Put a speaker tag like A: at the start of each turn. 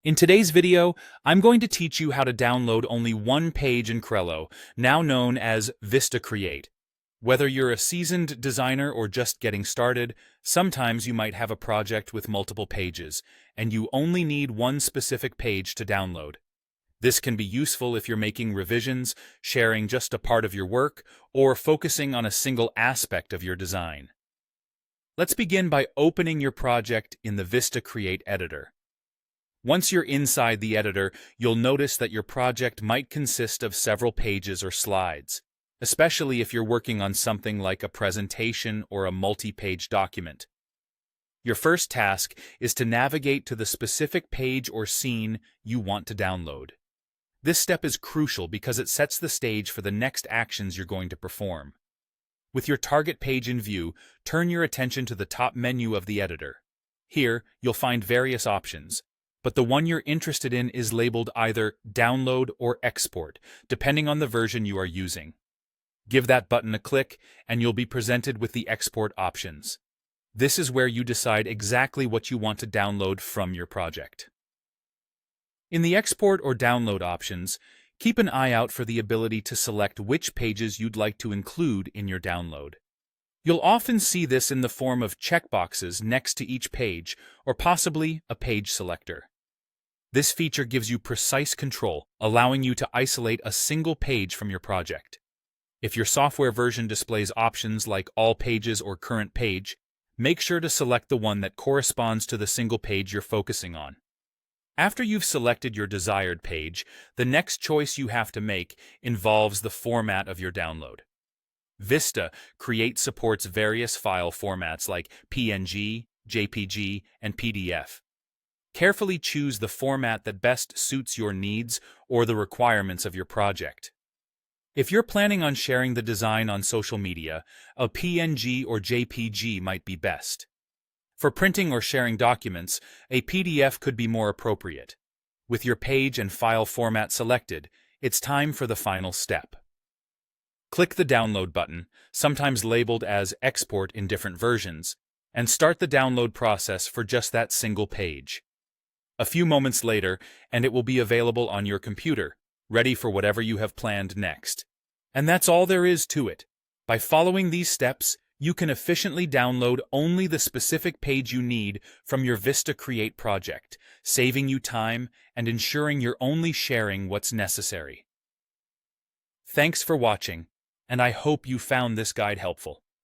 A: In today's video, I'm going to teach you how to download only one page in Crello, now known as Vista Create. Whether you're a seasoned designer or just getting started, sometimes you might have a project with multiple pages, and you only need one specific page to download. This can be useful if you're making revisions, sharing just a part of your work, or focusing on a single aspect of your design. Let's begin by opening your project in the Vista Create editor. Once you're inside the editor, you'll notice that your project might consist of several pages or slides, especially if you're working on something like a presentation or a multi-page document. Your first task is to navigate to the specific page or scene you want to download. This step is crucial because it sets the stage for the next actions you're going to perform. With your target page in view, turn your attention to the top menu of the editor. Here, you'll find various options, but the one you're interested in is labeled either Download or Export, depending on the version you are using. Give that button a click, and you'll be presented with the export options. This is where you decide exactly what you want to download from your project. In the Export or Download options, keep an eye out for the ability to select which pages you'd like to include in your download. You'll often see this in the form of checkboxes next to each page, or possibly a page selector. This feature gives you precise control, allowing you to isolate a single page from your project. If your software version displays options like All Pages or Current Page, make sure to select the one that corresponds to the single page you're focusing on. After you've selected your desired page, the next choice you have to make involves the format of your download. Vista Create supports various file formats like PNG, JPG, and PDF. Carefully choose the format that best suits your needs or the requirements of your project. If you're planning on sharing the design on social media, a PNG or JPG might be best. For printing or sharing documents, a PDF could be more appropriate. With your page and file format selected, it's time for the final step. Click the Download button, sometimes labeled as Export in different versions, and start the download process for just that single page. A few moments later, and it will be available on your computer, ready for whatever you have planned next. And that's all there is to it. By following these steps, you can efficiently download only the specific page you need from your Vista Create project, saving you time and ensuring you're only sharing what's necessary. Thanks for watching, and I hope you found this guide helpful.